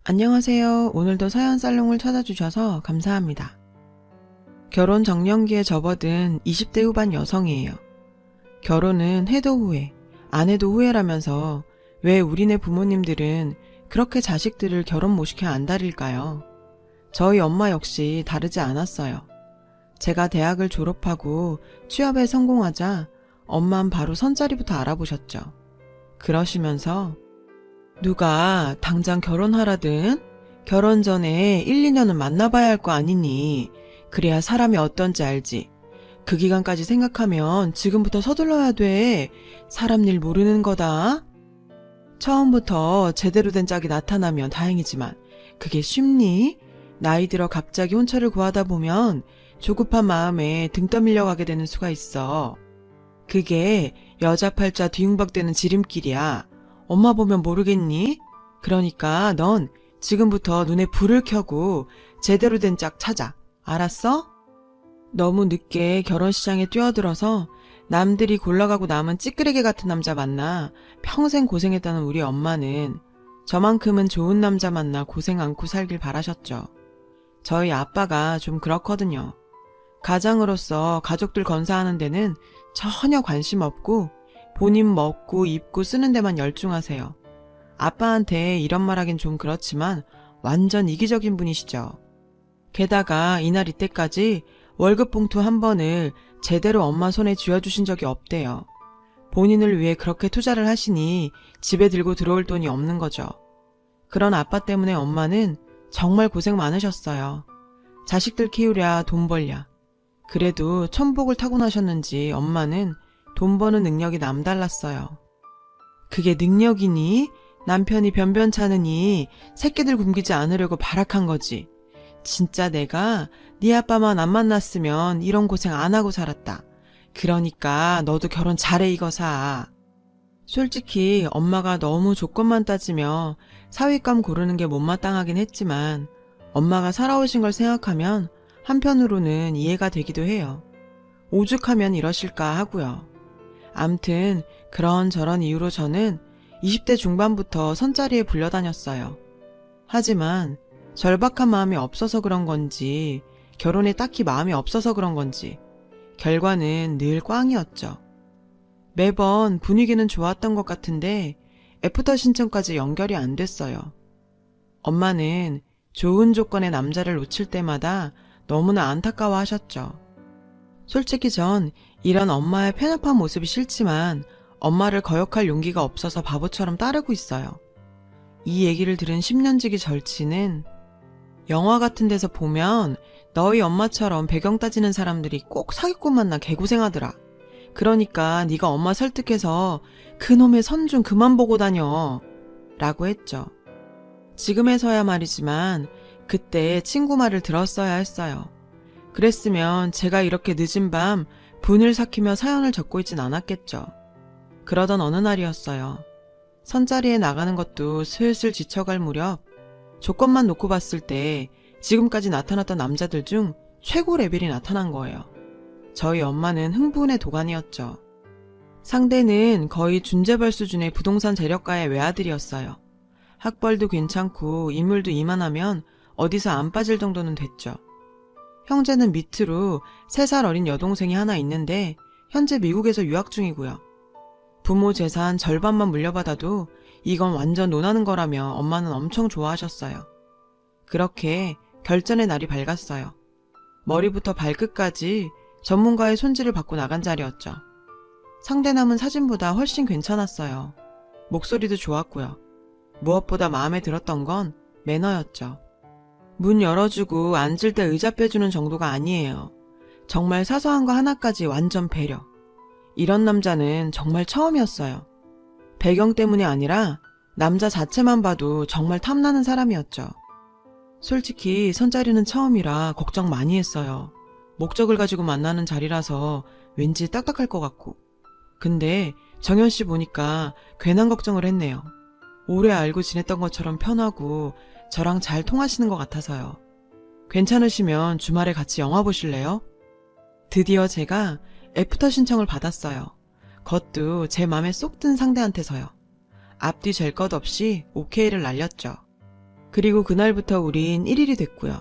안녕하세요. 오늘도 사연 살롱을 찾아주셔서 감사합니다. 결혼 정년기에 접어든 20대 후반 여성이에요. 결혼은 해도 후회, 안 해도 후회라면서 왜 우리네 부모님들은 그렇게 자식들을 결혼 못 시켜 안달일까요? 저희 엄마 역시 다르지 않았어요. 제가 대학을 졸업하고 취업에 성공하자 엄만 바로 선자리부터 알아보셨죠. 그러시면서 누가 당장 결혼하라든 결혼 전에 1, 2년은 만나봐야 할 거 아니니. 그래야 사람이 어떤지 알지. 그 기간까지 생각하면 지금부터 서둘러야 돼. 사람 일 모르는 거다. 처음부터 제대로 된 짝이 나타나면 다행이지만 그게 쉽니? 나이 들어 갑자기 혼처를 구하다 보면 조급한 마음에 등 떠밀려 가게 되는 수가 있어. 그게 여자 팔자 뒤움박되는 지름길이야. 엄마 보면 모르겠니? 그러니까 넌 지금부터 눈에 불을 켜고 제대로 된 짝 찾아. 알았어? 너무 늦게 결혼 시장에 뛰어들어서 남들이 골라가고 남은 찌끄레기 같은 남자 만나 평생 고생했다는 우리 엄마는 저만큼은 좋은 남자 만나 고생 않고 살길 바라셨죠. 저희 아빠가 좀 그렇거든요. 가장으로서 가족들 건사하는 데는 전혀 관심 없고 본인 먹고 입고 쓰는 데만 열중하세요. 아빠한테 이런 말 하긴 좀 그렇지만 완전 이기적인 분이시죠. 게다가 이날 이때까지 월급 봉투 한 번을 제대로 엄마 손에 쥐어주신 적이 없대요. 본인을 위해 그렇게 투자를 하시니 집에 들고 들어올 돈이 없는 거죠. 그런 아빠 때문에 엄마는 정말 고생 많으셨어요. 자식들 키우랴 돈 벌랴. 그래도 천복을 타고나셨는지 엄마는 돈 버는 능력이 남달랐어요. 그게 능력이니? 남편이 변변찮으니 새끼들 굶기지 않으려고 발악한 거지. 진짜 내가 네 아빠만 안 만났으면 이런 고생 안 하고 살았다. 그러니까 너도 결혼 잘해 이거사. 솔직히 엄마가 너무 조건만 따지며 사위감 고르는 게 못마땅하긴 했지만 엄마가 살아오신 걸 생각하면 한편으로는 이해가 되기도 해요. 오죽하면 이러실까 하고요. 암튼 그런저런 이유로 저는 20대 중반부터 선자리에 불려다녔어요. 하지만 절박한 마음이 없어서 그런 건지 결혼에 딱히 마음이 없어서 그런 건지 결과는 늘 꽝이었죠. 매번 분위기는 좋았던 것 같은데 애프터 신청까지 연결이 안 됐어요. 엄마는 좋은 조건의 남자를 놓칠 때마다 너무나 안타까워 하셨죠. 솔직히 전 이런 엄마의 편협한 모습이 싫지만 엄마를 거역할 용기가 없어서 바보처럼 따르고 있어요. 이 얘기를 들은 10년지기 절친은 영화 같은 데서 보면 너희 엄마처럼 배경 따지는 사람들이 꼭 사기꾼 만나 개고생하더라. 그러니까 네가 엄마 설득해서 그놈의 선 좀 그만 보고 다녀. 라고 했죠. 지금에서야 말이지만 그때 친구 말을 들었어야 했어요. 그랬으면 제가 이렇게 늦은 밤 분을 삭히며 사연을 적고 있진 않았겠죠. 그러던 어느 날이었어요. 선자리에 나가는 것도 슬슬 지쳐갈 무렵 조건만 놓고 봤을 때 지금까지 나타났던 남자들 중 최고 레벨이 나타난 거예요. 저희 엄마는 흥분의 도가니였죠. 상대는 거의 준재벌 수준의 부동산 재력가의 외아들이었어요. 학벌도 괜찮고 인물도 이만하면 어디서 안 빠질 정도는 됐죠. 형제는 밑으로 3살 어린 여동생이 하나 있는데 현재 미국에서 유학 중이고요. 부모 재산 절반만 물려받아도 이건 완전 논하는 거라며 엄마는 엄청 좋아하셨어요. 그렇게 결전의 날이 밝았어요. 머리부터 발끝까지 전문가의 손질을 받고 나간 자리였죠. 상대남은 사진보다 훨씬 괜찮았어요. 목소리도 좋았고요. 무엇보다 마음에 들었던 건 매너였죠. 문 열어주고 앉을 때 의자 빼주는 정도가 아니에요. 정말 사소한 거 하나까지 완전 배려. 이런 남자는 정말 처음이었어요. 배경 때문이 아니라 남자 자체만 봐도 정말 탐나는 사람이었죠. 솔직히 선자리는 처음이라 걱정 많이 했어요. 목적을 가지고 만나는 자리라서 왠지 딱딱할 것 같고. 근데 정현 씨 보니까 괜한 걱정을 했네요. 오래 알고 지냈던 것처럼 편하고 저랑 잘 통하시는 것 같아서요. 괜찮으시면 주말에 같이 영화 보실래요? 드디어 제가 애프터 신청을 받았어요. 그것도 제 맘에 쏙 든 상대한테서요. 앞뒤 잴 것 없이 오케이를 날렸죠. 그리고 그날부터 우린 1일이 됐고요.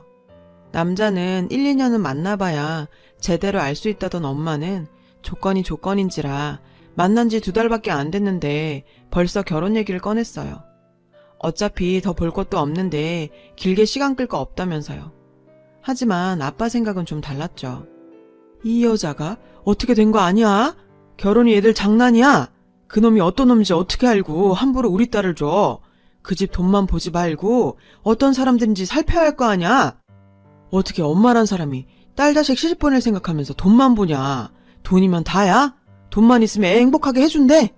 남자는 1, 2년은 만나봐야 제대로 알 수 있다던 엄마는 조건이 조건인지라 만난 지 2달밖에 안 됐는데 벌써 결혼 얘기를 꺼냈어요. 어차피 더 볼 것도 없는데 길게 시간 끌 거 없다면서요. 하지만 아빠 생각은 좀 달랐죠. 이 여자가 어떻게 된 거 아니야? 결혼이 애들 장난이야? 그놈이 어떤 놈인지 어떻게 알고 함부로 우리 딸을 줘? 그 집 돈만 보지 말고 어떤 사람들인지 살펴야 할 거 아냐? 어떻게 엄마란 사람이 딸 자식 시집 보낼 생각하면서 돈만 보냐? 돈이면 다야? 돈만 있으면 애 행복하게 해준대?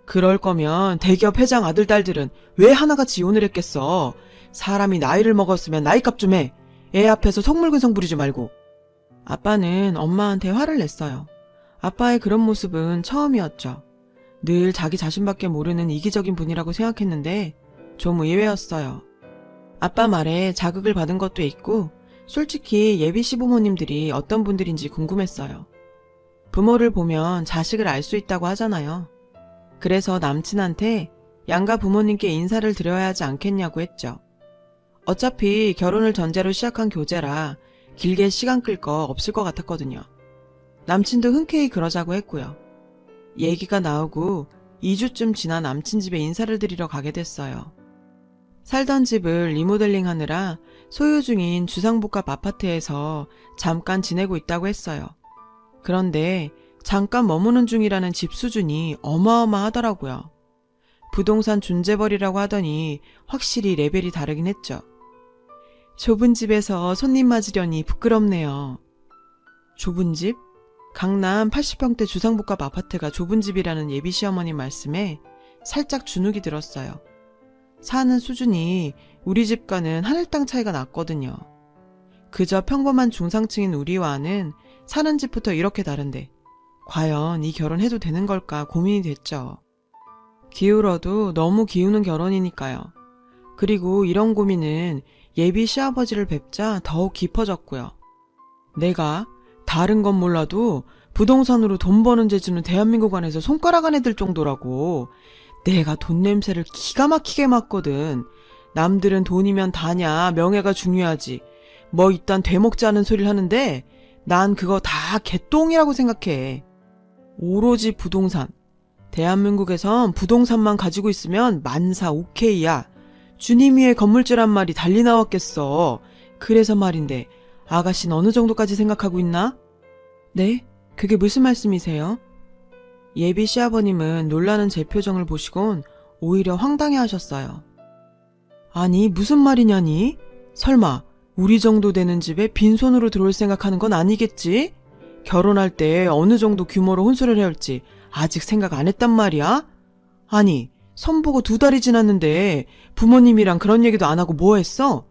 그럴 거면 대기업 회장 아들 딸들은 왜 하나같이 이혼을 했겠어? 사람이 나이를 먹었으면 나이값 좀 해. 애 앞에서 속물근성 부리지 말고. 아빠는 엄마한테 화를 냈어요. 아빠의 그런 모습은 처음이었죠. 늘 자기 자신밖에 모르는 이기적인 분이라고 생각했는데 좀 의외였어요. 아빠 말에 자극을 받은 것도 있고 솔직히 예비 시부모님들이 어떤 분들인지 궁금했어요. 부모를 보면 자식을 알 수 있다고 하잖아요. 그래서 남친한테 양가 부모님께 인사를 드려야 하지 않겠냐고 했죠. 어차피 결혼을 전제로 시작한 교제라 길게 시간 끌 거 없을 것 같았거든요. 남친도 흔쾌히 그러자고 했고요. 얘기가 나오고 2주쯤 지나 남친 집에 인사를 드리러 가게 됐어요. 살던 집을 리모델링 하느라 소유 중인 주상복합 아파트에서 잠깐 지내고 있다고 했어요. 그런데 잠깐 머무는 중이라는 집 수준이 어마어마하더라고요. 부동산 존재벌이라고 하더니 확실히 레벨이 다르긴 했죠. 좁은 집에서 손님 맞으려니 부끄럽네요. 좁은 집? 강남 80평대 주상복합 아파트가 좁은 집이라는 예비 시어머니 말씀에 살짝 주눅이 들었어요. 사는 수준이 우리 집과는 하늘 땅 차이가 났거든요. 그저 평범한 중상층인 우리와는 사는 집부터 이렇게 다른데 과연 이 결혼해도 되는 걸까 고민이 됐죠. 기울어도 너무 기우는 결혼이니까요. 그리고 이런 고민은 예비 시아버지를 뵙자 더욱 깊어졌고요. 내가 다른 건 몰라도 부동산으로 돈 버는 재주는 대한민국 안에서 손가락 안에 들 정도라고. 내가 돈 냄새를 기가 막히게 맡거든. 남들은 돈이면 다냐, 명예가 중요하지. 뭐 이딴 되먹지 않은 소리를 하는데 난 그거 다 개똥이라고 생각해. 오로지 부동산. 대한민국에선 부동산만 가지고 있으면 만사 오케이야. 주님 위에 건물주란 말이 달리 나왔겠어. 그래서 말인데 아가씨는 어느 정도까지 생각하고 있나? 네? 그게 무슨 말씀이세요? 예비 시아버님은 놀라는 제 표정을 보시곤 오히려 황당해 하셨어요. 아니 무슨 말이냐니? 설마 우리 정도 되는 집에 빈손으로 들어올 생각하는 건 아니겠지? 결혼할 때 어느 정도 규모로 혼수를 해야 할지 아직 생각 안 했단 말이야? 아니 선보고 2달이 지났는데 부모님이랑 그런 얘기도 안 하고 뭐 했어?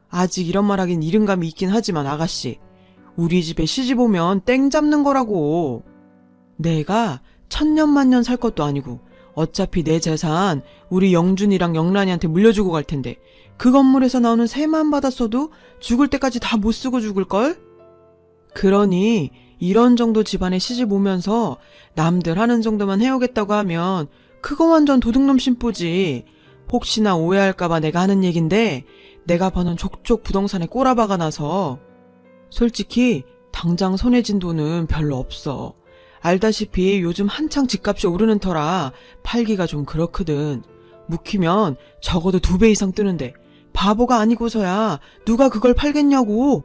아직 이런 말 하긴 이른 감이 있긴 하지만 아가씨, 우리 집에 시집 오면 땡 잡는 거라고. 내가 천년만년 살 것도 아니고 어차피 내 재산 우리 영준이랑 영란이한테 물려주고 갈 텐데 그 건물에서 나오는 세만 받았어도 죽을 때까지 다 못 쓰고 죽을걸? 그러니 이런 정도 집안에 시집 오면서 남들 하는 정도만 해오겠다고 하면 그거 완전 도둑놈 심보지. 혹시나 오해할까봐 내가 하는 얘긴데 내가 버는 족족 부동산에 꼬라박아 놔서 솔직히 당장 손에 쥔 돈은 별로 없어. 알다시피 요즘 한창 집값이 오르는 터라 팔기가 좀 그렇거든. 묵히면 적어도 2배 이상 뜨는데 바보가 아니고서야 누가 그걸 팔겠냐고.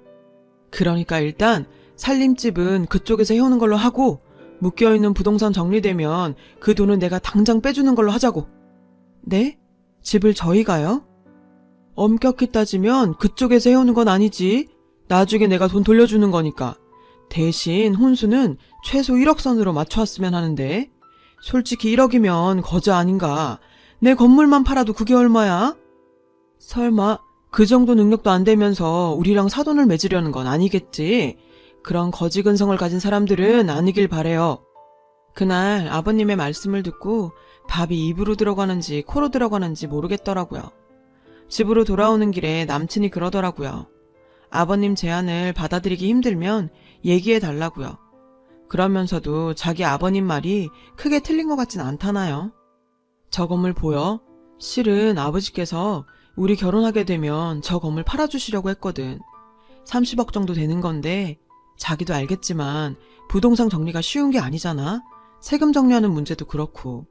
그러니까 일단 살림집은 그쪽에서 해오는 걸로 하고 묶여있는 부동산 정리되면 그 돈은 내가 당장 빼주는 걸로 하자고. 네? 집을 저희가요? 엄격히 따지면 그쪽에서 해오는 건 아니지. 나중에 내가 돈 돌려주는 거니까. 대신 혼수는 최소 1억 선으로 맞춰왔으면 하는데 솔직히 1억이면 거저 아닌가. 내 건물만 팔아도 그게 얼마야? 설마 그 정도 능력도 안 되면서 우리랑 사돈을 맺으려는 건 아니겠지. 그런 거지 근성을 가진 사람들은 아니길 바래요. 그날 아버님의 말씀을 듣고 밥이 입으로 들어가는지 코로 들어가는지 모르겠더라고요. 집으로 돌아오는 길에 남친이 그러더라고요. 아버님 제안을 받아들이기 힘들면 얘기해 달라고요. 그러면서도 자기 아버님 말이 크게 틀린 것 같진 않다나요? 저 건물 보여? 실은 아버지께서 우리 결혼하게 되면 저 건물 팔아주시려고 했거든. 30억 정도 되는 건데 자기도 알겠지만 부동산 정리가 쉬운 게 아니잖아. 세금 정리하는 문제도 그렇고.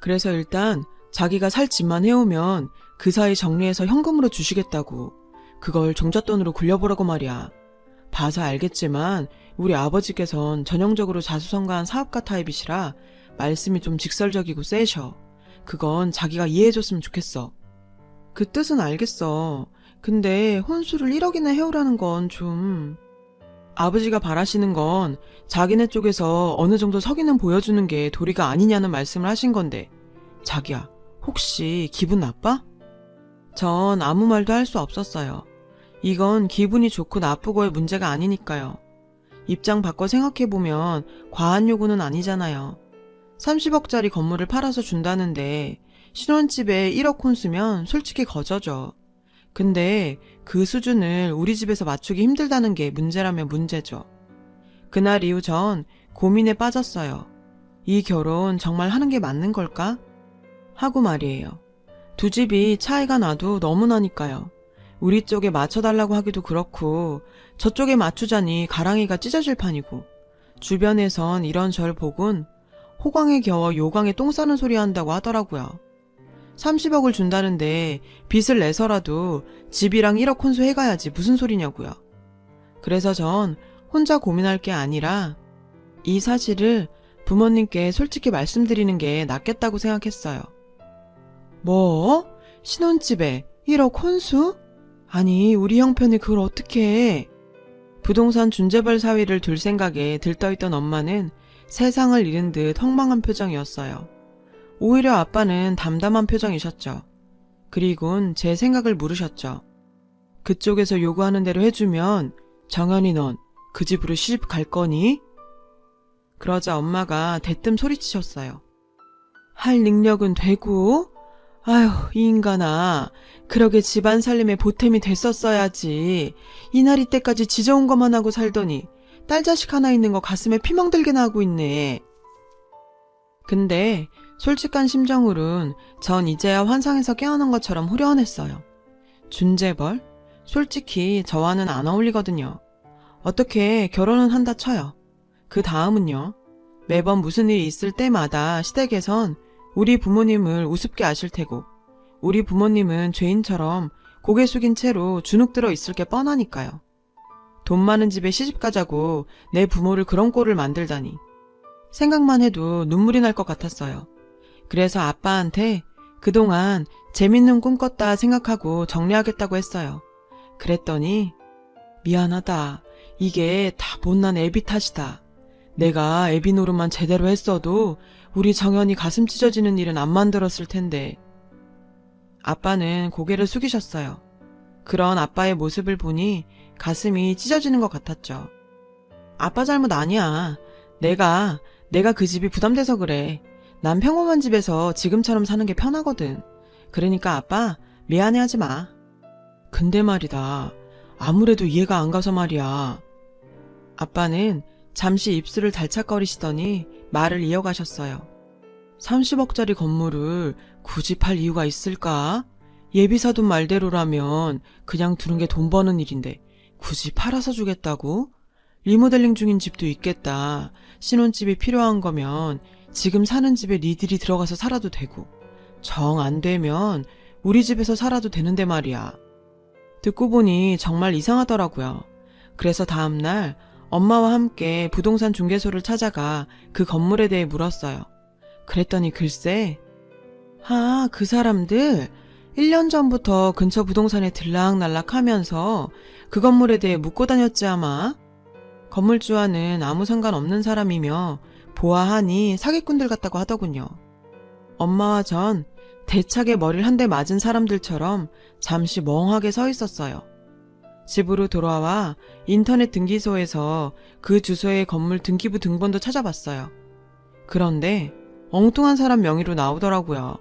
그래서 일단 자기가 살 집만 해오면 그 사이 정리해서 현금으로 주시겠다고. 그걸 종잣돈으로 굴려보라고 말이야. 봐서 알겠지만 우리 아버지께선 전형적으로 자수성가한 사업가 타입이시라 말씀이 좀 직설적이고 세셔. 그건 자기가 이해해줬으면 좋겠어. 그 뜻은 알겠어. 근데 혼수를 1억이나 해오라는 건 좀... 아버지가 바라시는 건 자기네 쪽에서 어느 정도 석이는 보여주는 게 도리가 아니냐는 말씀을 하신 건데 자기야, 혹시 기분 나빠? 전 아무 말도 할 수 없었어요. 이건 기분이 좋고 나쁘고의 문제가 아니니까요. 입장 바꿔 생각해보면 과한 요구는 아니잖아요. 30억짜리 건물을 팔아서 준다는데 신혼집에 1억 혼수면 솔직히 거저죠. 근데 그 수준을 우리 집에서 맞추기 힘들다는 게 문제라면 문제죠. 그날 이후 전 고민에 빠졌어요. 이 결혼 정말 하는 게 맞는 걸까? 하고 말이에요. 두 집이 차이가 나도 너무 나니까요. 우리 쪽에 맞춰달라고 하기도 그렇고 저쪽에 맞추자니 가랑이가 찢어질 판이고 주변에선 이런 절 보곤 호강에 겨워 요강에 똥 싸는 소리 한다고 하더라고요. 30억을 준다는데 빚을 내서라도 집이랑 1억 혼수 해가야지 무슨 소리냐고요. 그래서 전 혼자 고민할 게 아니라 이 사실을 부모님께 솔직히 말씀드리는 게 낫겠다고 생각했어요. 뭐? 신혼집에 1억 혼수? 아니, 우리 형편이 그걸 어떻게 해? 부동산 준재벌 사위를 둘 생각에 들떠있던 엄마는 세상을 잃은 듯 허망한 표정이었어요. 오히려 아빠는 담담한 표정이셨죠. 그리곤 제 생각을 물으셨죠. 그쪽에서 요구하는 대로 해주면 정연이 넌 그 집으로 시집 갈 거니? 그러자 엄마가 대뜸 소리치셨어요. 할 능력은 되고? 아휴, 이 인간아. 그러게 집안 살림에 보탬이 됐었어야지. 이날이 때까지 지져온 것만 하고 살더니 딸 자식 하나 있는 거 가슴에 피멍 들게나 하고 있네. 근데 솔직한 심정으론 전 이제야 환상에서 깨어난 것처럼 후련했어요. 준재벌? 솔직히 저와는 안 어울리거든요. 어떻게 결혼은 한다 쳐요. 그 다음은요. 매번 무슨 일이 있을 때마다 시댁에선 우리 부모님을 우습게 아실 테고 우리 부모님은 죄인처럼 고개 숙인 채로 주눅 들어 있을 게 뻔하니까요. 돈 많은 집에 시집 가자고 내 부모를 그런 꼴을 만들다니. 생각만 해도 눈물이 날 것 같았어요. 그래서 아빠한테 그동안 재밌는 꿈 꿨다 생각하고 정리하겠다고 했어요. 그랬더니 미안하다. 이게 다 못난 애비 탓이다. 내가 애비 노릇만 제대로 했어도 우리 정연이 가슴 찢어지는 일은 안 만들었을 텐데. 아빠는 고개를 숙이셨어요. 그런 아빠의 모습을 보니 가슴이 찢어지는 것 같았죠. 아빠 잘못 아니야. 내가 그 집이 부담돼서 그래. 난 평범한 집에서 지금처럼 사는 게 편하거든. 그러니까 아빠 미안해하지 마. 근데 말이다. 아무래도 이해가 안 가서 말이야. 아빠는 잠시 입술을 달착거리시더니 말을 이어가셨어요. 30억짜리 건물을 굳이 팔 이유가 있을까? 예비 사돈 말대로라면 그냥 두는 게 돈 버는 일인데 굳이 팔아서 주겠다고? 리모델링 중인 집도 있겠다. 신혼집이 필요한 거면 지금 사는 집에 니들이 들어가서 살아도 되고 정 안 되면 우리 집에서 살아도 되는데 말이야. 듣고 보니 정말 이상하더라고요. 그래서 다음날 엄마와 함께 부동산 중개소를 찾아가 그 건물에 대해 물었어요. 그랬더니 글쎄, 그 사람들 1년 전부터 근처 부동산에 들락날락 하면서 그 건물에 대해 묻고 다녔지 아마. 건물주와는 아무 상관없는 사람이며 보아하니 사기꾼들 같다고 하더군요. 엄마와 전 대차게 머리를 한 대 맞은 사람들처럼 잠시 멍하게 서 있었어요. 집으로 돌아와 인터넷 등기소에서 그 주소의 건물 등기부 등본도 찾아봤어요. 그런데 엉뚱한 사람 명의로 나오더라고요.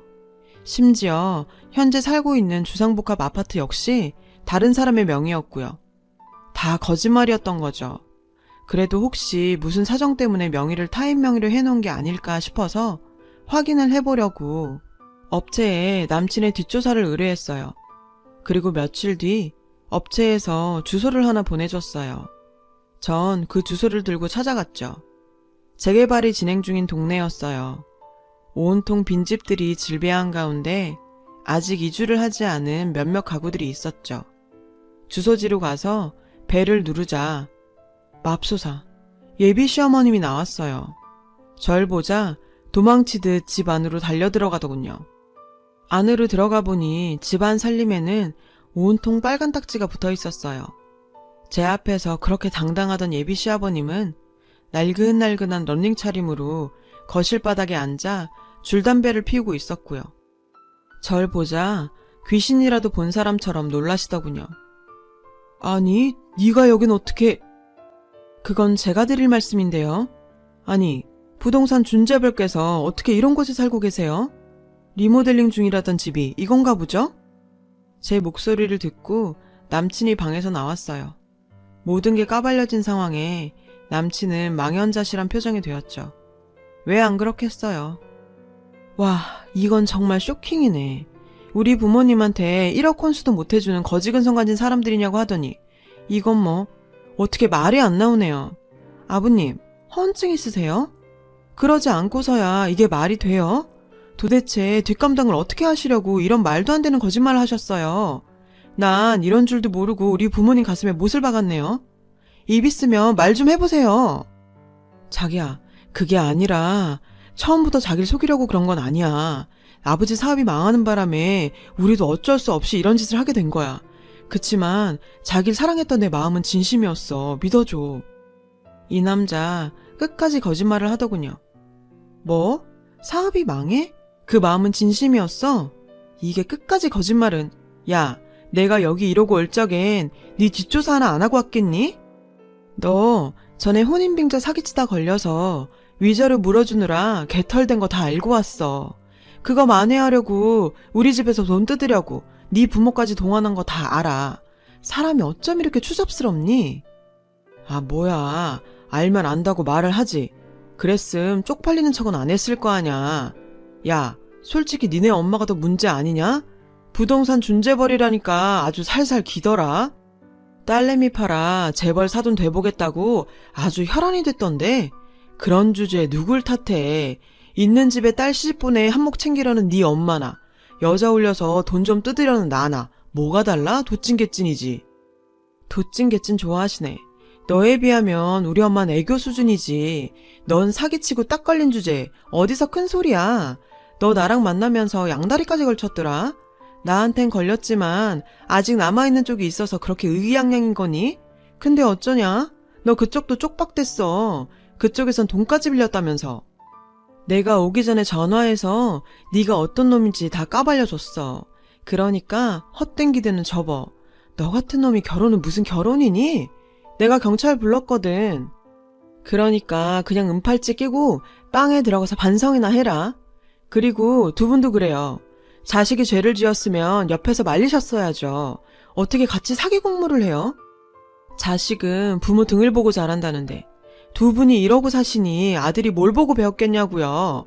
심지어 현재 살고 있는 주상복합 아파트 역시 다른 사람의 명의였고요. 다 거짓말이었던 거죠. 그래도 혹시 무슨 사정 때문에 명의를 타인 명의로 해놓은 게 아닐까 싶어서 확인을 해보려고 업체에 남친의 뒷조사를 의뢰했어요. 그리고 며칠 뒤 업체에서 주소를 하나 보내줬어요. 전 그 주소를 들고 찾아갔죠. 재개발이 진행 중인 동네였어요. 온통 빈집들이 질비한 가운데 아직 이주를 하지 않은 몇몇 가구들이 있었죠. 주소지로 가서 벨을 누르자 맙소사 예비 시어머님이 나왔어요. 절 보자 도망치듯 집 안으로 달려들어가더군요. 안으로 들어가 보니 집안 살림에는 온통 빨간 딱지가 붙어 있었어요. 제 앞에서 그렇게 당당하던 예비 시아버님은 날근날근한 런닝 차림으로 거실 바닥에 앉아 줄담배를 피우고 있었고요. 절 보자 귀신이라도 본 사람처럼 놀라시더군요. 아니, 네가 여긴 어떻게... 그건 제가 드릴 말씀인데요. 아니, 부동산 중재벌께서 어떻게 이런 곳에 살고 계세요? 리모델링 중이라던 집이 이건가 보죠? 제 목소리를 듣고 남친이 방에서 나왔어요. 모든 게 까발려진 상황에 남친은 망연자실한 표정이 되었죠. 왜 안 그렇겠어요? 와, 이건 정말 쇼킹이네. 우리 부모님한테 1억 혼수도 못해주는 거지근성 가진 사람들이냐고 하더니 이건 뭐 어떻게 말이 안 나오네요. 아버님, 허언증 있으세요? 그러지 않고서야 이게 말이 돼요? 도대체 뒷감당을 어떻게 하시려고 이런 말도 안 되는 거짓말을 하셨어요. 난 이런 줄도 모르고 우리 부모님 가슴에 못을 박았네요. 입 있으면 말 좀 해보세요. 자기야, 그게 아니라 처음부터 자기를 속이려고 그런 건 아니야. 아버지 사업이 망하는 바람에 우리도 어쩔 수 없이 이런 짓을 하게 된 거야. 그치만 자기를 사랑했던 내 마음은 진심이었어. 믿어줘. 이 남자 끝까지 거짓말을 하더군요. 뭐? 사업이 망해? 그 마음은 진심이었어? 이게 끝까지 거짓말은. 야, 내가 여기 이러고 올 적엔 네 뒷조사 하나 안 하고 왔겠니? 너 전에 혼인빙자 사기치다 걸려서 위자료 물어주느라 개털된 거 다 알고 왔어. 그거 만회하려고 우리 집에서 돈 뜯으려고 네 부모까지 동원한 거 다 알아. 사람이 어쩜 이렇게 추잡스럽니? 아, 뭐야. 알면 안다고 말을 하지. 그랬음 쪽팔리는 척은 안 했을 거 아냐. 야, 솔직히 니네 엄마가 더 문제 아니냐? 부동산 중재벌이라니까 아주 살살 기더라. 딸내미 팔아 재벌 사돈 돼보겠다고 아주 혈안이 됐던데 그런 주제에 누굴 탓해. 있는 집에 딸 시집보내 한몫 챙기려는 네 엄마나 여자 올려서 돈 좀 뜯으려는 나나 뭐가 달라? 도찐개찐이지. 도찐개찐 좋아하시네. 너에 비하면 우리 엄마는 애교 수준이지. 넌 사기치고 딱 걸린 주제 어디서 큰 소리야. 너 나랑 만나면서 양다리까지 걸쳤더라. 나한텐 걸렸지만 아직 남아있는 쪽이 있어서 그렇게 의기양양인 거니? 근데 어쩌냐? 너 그쪽도 쪽박됐어. 그쪽에선 돈까지 빌렸다면서. 내가 오기 전에 전화해서 네가 어떤 놈인지 다 까발려줬어. 그러니까 헛된 기대는 접어. 너 같은 놈이 결혼은 무슨 결혼이니? 내가 경찰 불렀거든. 그러니까 그냥 은팔찌 끼고 빵에 들어가서 반성이나 해라. 그리고 두 분도 그래요. 자식이 죄를 지었으면 옆에서 말리셨어야죠. 어떻게 같이 사기 공모를 해요? 자식은 부모 등을 보고 자란다는데 두 분이 이러고 사시니 아들이 뭘 보고 배웠겠냐고요.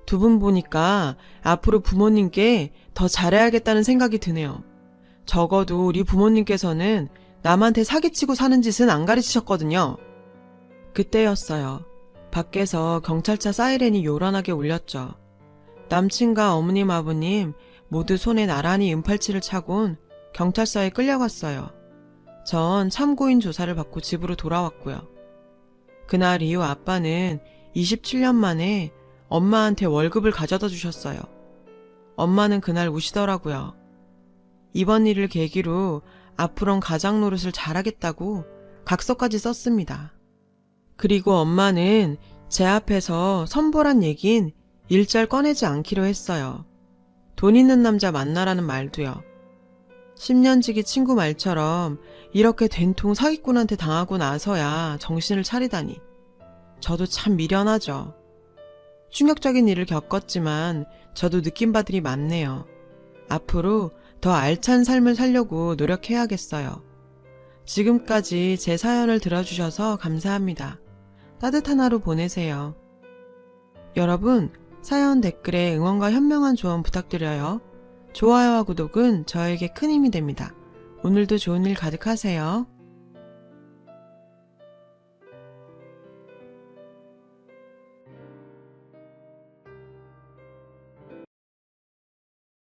두 분 보니까 앞으로 부모님께 더 잘해야겠다는 생각이 드네요. 적어도 우리 부모님께서는 남한테 사기치고 사는 짓은 안 가르치셨거든요. 그때였어요. 밖에서 경찰차 사이렌이 요란하게 울렸죠. 남친과 어머님 아버님 모두 손에 나란히 은팔찌를 차곤 경찰서에 끌려갔어요. 전 참고인 조사를 받고 집으로 돌아왔고요. 그날 이후 아빠는 27년 만에 엄마한테 월급을 가져다 주셨어요. 엄마는 그날 우시더라고요. 이번 일을 계기로 앞으론 가장 노릇을 잘하겠다고 각서까지 썼습니다. 그리고 엄마는 제 앞에서 선보란 얘긴 일절 꺼내지 않기로 했어요. 돈 있는 남자 만나라는 말도요. 10년지기 친구 말처럼 이렇게 된통 사기꾼한테 당하고 나서야 정신을 차리다니. 저도 참 미련하죠. 충격적인 일을 겪었지만 저도 느낀 바들이 많네요. 앞으로 더 알찬 삶을 살려고 노력해야겠어요. 지금까지 제 사연을 들어주셔서 감사합니다. 따뜻한 하루 보내세요. 여러분, 사연 댓글에 응원과 현명한 조언 부탁드려요. 좋아요와 구독은 저에게 큰 힘이 됩니다. 오늘도 좋은 일 가득하세요.